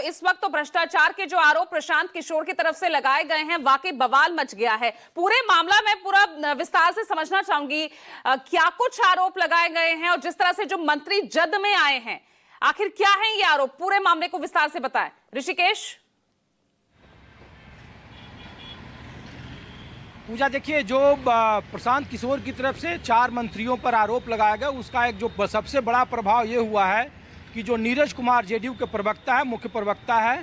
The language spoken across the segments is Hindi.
इस वक्त तो भ्रष्टाचार के जो आरोप प्रशांत किशोर की तरफ से लगाए गए हैं, वाकई बवाल मच गया है। पूरे मामला में पूरा विस्तार से समझना चाहूंगी, क्या कुछ आरोप लगाए गए हैं और जिस तरह से जो मंत्री जद में आए हैं, आखिर क्या है ये आरोप? पूरे मामले को विस्तार से बताएं ऋषिकेश। पूजा, देखिए, जो प्रशांत किशोर की तरफ से 4 मंत्रियों पर आरोप लगाया गया, उसका एक जो सबसे बड़ा प्रभाव ये हुआ है कि जो नीरज कुमार जेडीयू के प्रवक्ता है, मुख्य प्रवक्ता है,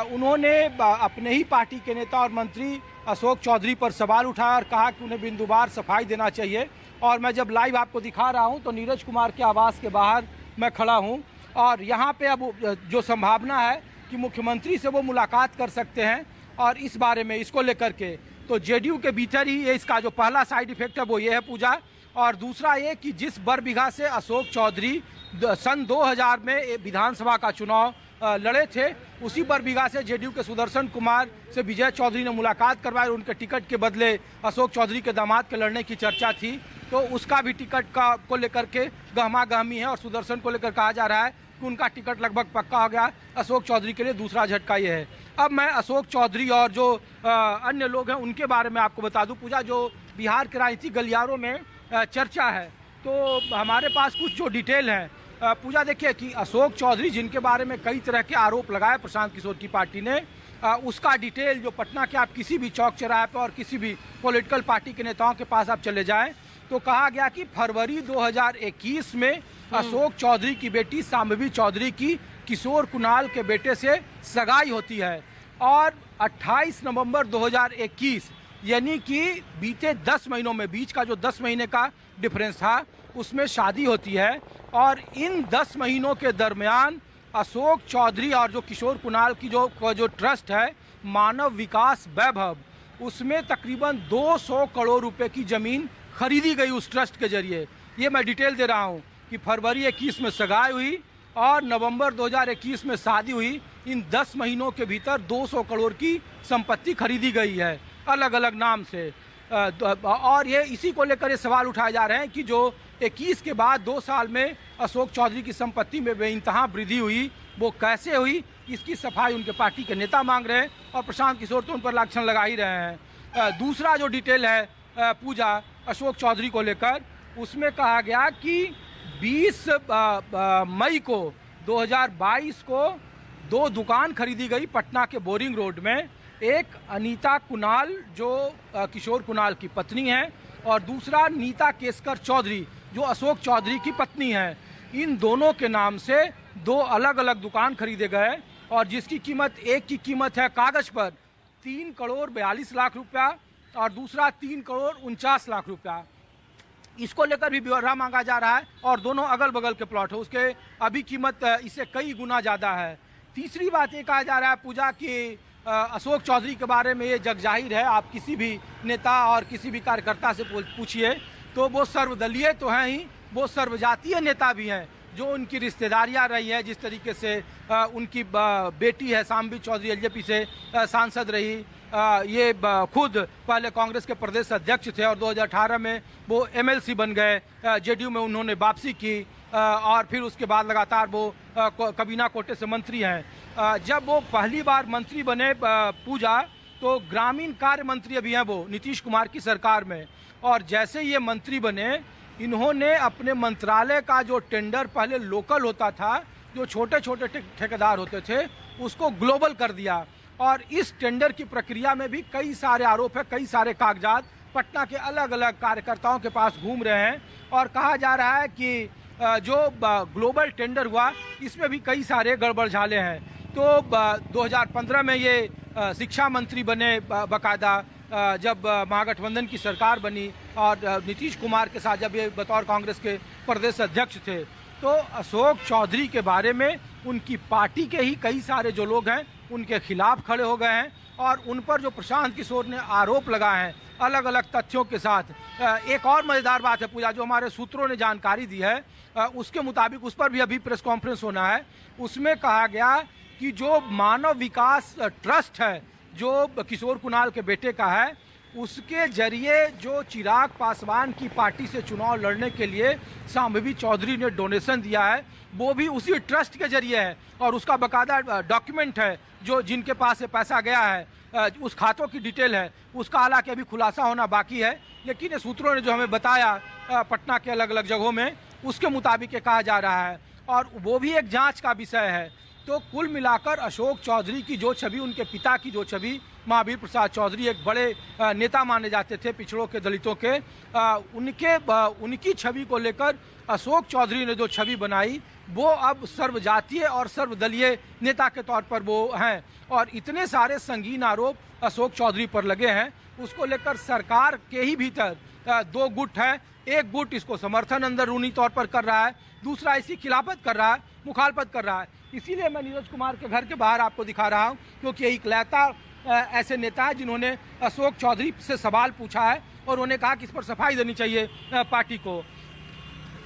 उन्होंने अपने ही पार्टी के नेता और मंत्री अशोक चौधरी पर सवाल उठाया और कहा कि उन्हें बिंदुवार सफाई देना चाहिए। और मैं जब लाइव आपको दिखा रहा हूँ तो नीरज कुमार के आवास के बाहर मैं खड़ा हूँ और यहाँ पे अब जो संभावना है कि मुख्यमंत्री से वो मुलाकात कर सकते हैं और इस बारे में, इसको लेकर के तो जेडीयू के भीतर ही ये इसका जो पहला साइड इफेक्ट है वो ये है पूजा। और दूसरा ये कि जिस बरबीघा से अशोक चौधरी सन 2000 में विधानसभा का चुनाव लड़े थे, उसी बरबीघा से जेडीयू के सुदर्शन कुमार से विजय चौधरी ने मुलाकात करवाई। उनके टिकट के बदले अशोक चौधरी के दामाद के लड़ने की चर्चा थी, तो उसका भी टिकट को लेकर के गहमा गहमी है और सुदर्शन को लेकर कहा जा रहा है कि उनका टिकट लगभग पक्का हो गया। अशोक चौधरी के लिए दूसरा झटका ये है। अब मैं अशोक चौधरी और जो अन्य लोग हैं उनके बारे में आपको बता दूं पूजा, जो बिहार के राजनीतिक गलियारों में चर्चा है, तो हमारे पास कुछ जो डिटेल है पूजा, देखिए कि अशोक चौधरी जिनके बारे में कई तरह के आरोप लगाए प्रशांत किशोर की पार्टी ने, उसका डिटेल जो पटना के आप किसी भी चौक चौराहे पर और किसी भी पॉलिटिकल पार्टी के नेताओं के पास आप चले जाएं तो कहा गया कि फरवरी 2021 में अशोक चौधरी की बेटी शांभवी चौधरी की किशोर कुणाल के बेटे से सगाई होती है और 28 नवंबर 2021 यानी कि बीते 10 महीनों में, बीच का जो 10 महीने का डिफरेंस था, उसमें शादी होती है। और इन 10 महीनों के दरमियान अशोक चौधरी और जो किशोर कुणाल की जो ट्रस्ट है मानव विकास वैभव, उसमें तकरीबन 200 करोड़ रुपए की जमीन खरीदी गई उस ट्रस्ट के जरिए। ये मैं डिटेल दे रहा हूँ कि फरवरी 21 में सगाई हुई और नवंबर 2021 में शादी हुई। इन 10 महीनों के भीतर 200 करोड़ की संपत्ति खरीदी गई है अलग अलग नाम से। और ये इसी को लेकर ये सवाल उठाए जा रहे हैं कि जो 21 के बाद 2 साल में अशोक चौधरी की संपत्ति में बेइंतहा वृद्धि हुई, वो कैसे हुई, इसकी सफाई उनके पार्टी के नेता मांग रहे हैं और प्रशांत किशोर तो उन पर लांछन लगा ही रहे हैं। दूसरा जो डिटेल है पूजा अशोक चौधरी को लेकर, उसमें कहा गया कि 20 मई को 2022 को 2 दुकान खरीदी गई पटना के बोरिंग रोड में। एक अनीता कुणाल जो किशोर कुणाल की पत्नी है और दूसरा नीता केसकर चौधरी जो अशोक चौधरी की पत्नी है। इन दोनों के नाम से 2 अलग अलग दुकान खरीदे गए और जिसकी कीमत, एक की कीमत है कागज पर 3 करोड़ 42 लाख रुपया और दूसरा 3 करोड़ 49 लाख रुपया। इसको लेकर भी ब्यौरा मांगा जा रहा है और दोनों अगल बगल के प्लॉट है, उसके अभी कीमत इससे कई गुना ज़्यादा है। तीसरी बात ये कहा जा रहा है पूजा कि अशोक चौधरी के बारे में ये जग जाहिर है, आप किसी भी नेता और किसी भी कार्यकर्ता से पूछिए तो वो सर्वदलीय तो हैं ही, वो सर्वजातीय नेता भी हैं। जो उनकी रिश्तेदारियां रही है, जिस तरीके से उनकी बेटी है शांभवी चौधरी एलजेपी से सांसद रही, ये खुद पहले कांग्रेस के प्रदेश अध्यक्ष थे और 2018 में वो एमएलसी बन गए, जेडीयू में उन्होंने वापसी की और फिर उसके बाद लगातार वो कबीना कोटे से मंत्री हैं। जब वो पहली बार मंत्री बने पूजा, तो ग्रामीण कार्य मंत्री अभी हैं वो नीतीश कुमार की सरकार में, और जैसे ये मंत्री बने इन्होंने अपने मंत्रालय का जो टेंडर पहले लोकल होता था, जो छोटे छोटे ठेकेदार होते थे, उसको ग्लोबल कर दिया। और इस टेंडर की प्रक्रिया में भी कई सारे आरोप है, कई सारे कागजात पटना के अलग अलग कार्यकर्ताओं के पास घूम रहे हैं और कहा जा रहा है कि जो ग्लोबल टेंडर हुआ इसमें भी कई सारे गड़बड़ झाले हैं। तो 2015 में ये शिक्षा मंत्री बने बाकायदा, जब महागठबंधन की सरकार बनी और नीतीश कुमार के साथ जब ये बतौर कांग्रेस के प्रदेश अध्यक्ष थे, तो अशोक चौधरी के बारे में उनकी पार्टी के ही कई सारे जो लोग हैं उनके खिलाफ खड़े हो गए हैं और उन पर जो प्रशांत किशोर ने आरोप लगाए हैं अलग अलग तथ्यों के साथ। एक और मज़ेदार बात है पूजा, जो हमारे सूत्रों ने जानकारी दी है, उसके मुताबिक उस पर भी अभी प्रेस कॉन्फ्रेंस होना है। उसमें कहा गया कि जो मानव विकास ट्रस्ट है जो किशोर कुणाल के बेटे का है, उसके जरिए जो चिराग पासवान की पार्टी से चुनाव लड़ने के लिए शांभवी चौधरी ने डोनेशन दिया है, वो भी उसी ट्रस्ट के जरिए है और उसका बकायदा डॉक्यूमेंट है जो जिनके पास ये पैसा गया है, उस खातों की डिटेल है, उसका हालांकि अभी खुलासा होना बाकी है। लेकिन ये सूत्रों ने जो हमें बताया पटना के अलग अलग जगहों में, उसके मुताबिक ये कहा जा रहा है और वो भी एक जांच का विषय है। तो कुल मिलाकर अशोक चौधरी की जो छवि, उनके पिता की जो छवि, महावीर प्रसाद चौधरी एक बड़े नेता माने जाते थे पिछड़ों के, दलितों के, उनकी छवि को लेकर अशोक चौधरी ने जो छवि बनाई वो अब सर्वजातीय और सर्वदलीय नेता के तौर पर वो हैं और इतने सारे संगीन आरोप अशोक चौधरी पर लगे हैं, उसको लेकर सरकार के ही भीतर दो गुट है। एक गुट इसको समर्थन अंदरूनी तौर पर कर रहा है, दूसरा इसकी खिलाफत कर रहा है, मुखालफत कर रहा है। इसीलिए मैं नीरज कुमार के घर के बाहर आपको दिखा रहा हूँ, क्योंकि यही इकलौता ऐसे नेता है जिन्होंने अशोक चौधरी से सवाल पूछा है और उन्होंने कहा कि इस पर सफाई देनी चाहिए पार्टी को।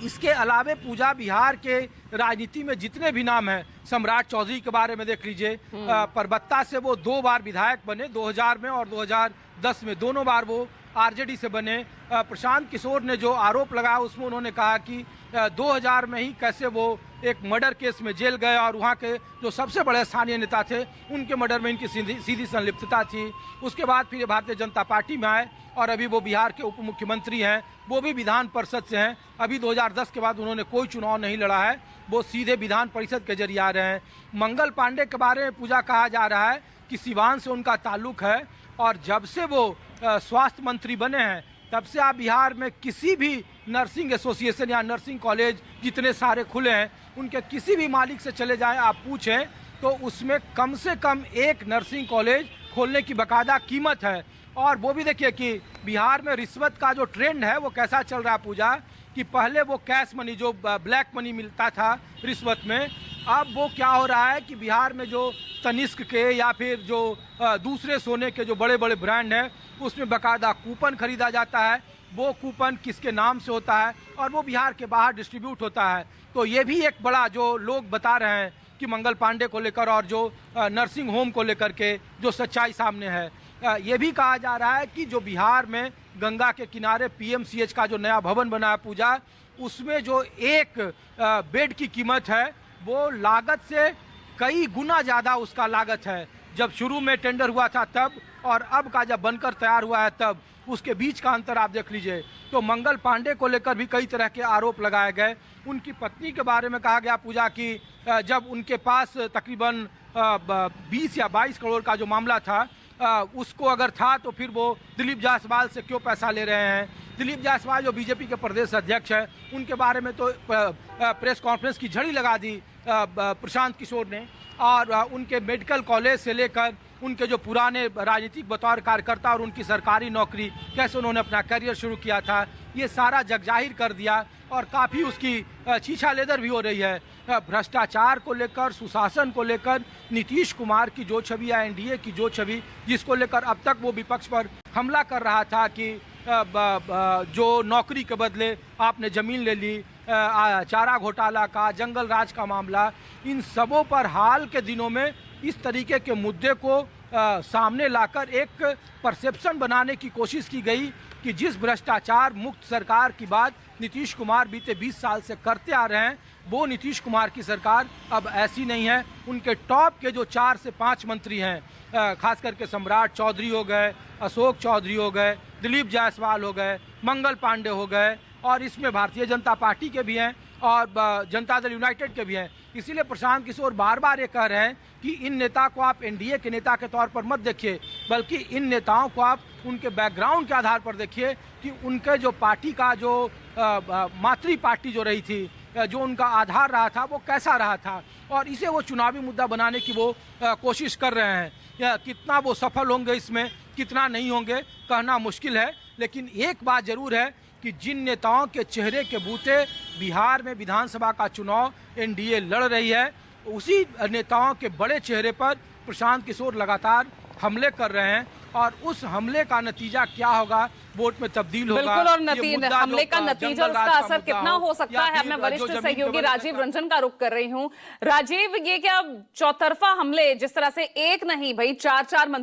इसके अलावे पूजा, बिहार के राजनीति में जितने भी नाम हैं, सम्राट चौधरी के बारे में देख लीजिए, परबत्ता से वो 2 बार विधायक बने, 2000 में और 2010 में, दोनों बार वो आरजेडी से बने। प्रशांत किशोर ने जो आरोप लगाया उसमें उन्होंने कहा कि 2000 में ही कैसे वो एक मर्डर केस में जेल गए और वहाँ के जो सबसे बड़े स्थानीय नेता थे उनके मर्डर में इनकी सीधी संलिप्तता थी। उसके बाद फिर भारतीय जनता पार्टी में आए और अभी वो बिहार के उप मुख्यमंत्री हैं, वो भी विधान परिषद से हैं। अभी 2010 के बाद उन्होंने कोई चुनाव नहीं लड़ा है, वो सीधे विधान परिषद के जरिए आ रहे हैं। मंगल पांडे के बारे में पूजा कहा जा रहा है कि सिवान से उनका ताल्लुक है और जब से वो स्वास्थ्य मंत्री बने हैं तब से आप बिहार में किसी भी नर्सिंग एसोसिएशन या नर्सिंग कॉलेज जितने सारे खुले हैं, उनके किसी भी मालिक से चले जाएं आप पूछें तो उसमें कम से कम एक नर्सिंग कॉलेज खोलने की बाकायदा कीमत है। और वो भी देखिए कि बिहार में रिश्वत का जो ट्रेंड है वो कैसा चल रहा है पूजा, कि पहले वो कैश मनी, जो ब्लैक मनी मिलता था रिश्वत में, अब वो क्या हो रहा है कि बिहार में जो तनिष्क के या फिर जो दूसरे सोने के जो बड़े बड़े ब्रांड हैं उसमें बाकायदा कूपन खरीदा जाता है। वो कूपन किसके नाम से होता है और वो बिहार के बाहर डिस्ट्रीब्यूट होता है। तो ये भी एक बड़ा जो लोग बता रहे हैं कि मंगल पांडे को लेकर और जो नर्सिंग होम को लेकर के जो सच्चाई सामने है। ये भी कहा जा रहा है कि जो बिहार में गंगा के किनारे पीएमसीएच का जो नया भवन बना है पूजा, उसमें जो एक बेड की कीमत है वो लागत से कई गुना ज़्यादा उसका लागत है। जब शुरू में टेंडर हुआ था तब और अब का जब बनकर तैयार हुआ है तब, उसके बीच का अंतर आप देख लीजिए। तो मंगल पांडे को लेकर भी कई तरह के आरोप लगाए गए। उनकी पत्नी के बारे में कहा गया पूजा की जब उनके पास तकरीबन 20 या 22 करोड़ का जो मामला था उसको अगर था तो फिर वो दिलीप जायसवाल से क्यों पैसा ले रहे हैं। दिलीप जायसवाल जो बीजेपी के प्रदेश अध्यक्ष हैं, उनके बारे में तो प्रेस कॉन्फ्रेंस की झड़ी लगा दी प्रशांत किशोर ने, और उनके मेडिकल कॉलेज से लेकर उनके जो पुराने राजनीतिक बतौर कार्यकर्ता और उनकी सरकारी नौकरी, कैसे उन्होंने अपना करियर शुरू किया था, ये सारा जगजाहिर कर दिया और काफ़ी उसकी छीछा लेदर भी हो रही है। भ्रष्टाचार को लेकर, सुशासन को लेकर नीतीश कुमार की जो छवि या एनडीए की जो छवि, जिसको लेकर अब तक वो विपक्ष पर हमला कर रहा था कि जो नौकरी के बदले आपने ज़मीन ले ली, चारा घोटाला का, जंगल राज का मामला, इन सबों पर हाल के दिनों में इस तरीके के मुद्दे को सामने लाकर एक परसेप्शन बनाने की कोशिश की गई कि जिस भ्रष्टाचार मुक्त सरकार की बात नीतीश कुमार बीते 20 साल से करते आ रहे हैं, वो नीतीश कुमार की सरकार अब ऐसी नहीं है। उनके टॉप के जो 4 से 5 मंत्री हैं, खास करके सम्राट चौधरी हो गए, अशोक चौधरी हो गए, दिलीप जायसवाल हो गए, मंगल पांडे हो गए, और इसमें भारतीय जनता पार्टी के भी हैं और जनता दल यूनाइटेड के भी हैं। इसीलिए प्रशांत किशोर बार बार ये कह रहे हैं कि इन नेता को आप एनडीए के नेता के तौर पर मत देखिए, बल्कि इन नेताओं को आप उनके बैकग्राउंड के आधार पर देखिए कि उनके जो पार्टी का जो मातृ पार्टी जो रही थी, जो उनका आधार रहा था, वो कैसा रहा था, और इसे वो चुनावी मुद्दा बनाने की वो कोशिश कर रहे हैं। कितना वो सफल होंगे इसमें, कितना नहीं होंगे, कहना मुश्किल है। लेकिन एक बात जरूर है कि जिन नेताओं के चेहरे के बूते बिहार में विधानसभा का चुनाव एनडीए लड़ रही है, उसी नेताओं के बड़े चेहरे पर प्रशांत किशोर लगातार हमले कर रहे हैं, और उस हमले का नतीजा क्या होगा, वोट में तब्दील होगा। बिल्कुल, और हमले का नतीजा, उसका असर कितना हो सकता है। मैं वरिष्ठ सहयोगी राजीव रंजन का रुख कर रही हूं। राजीव, ये क्या चौतरफा हमले, जिस तरह से एक नहीं भाई 4-4 मंत्री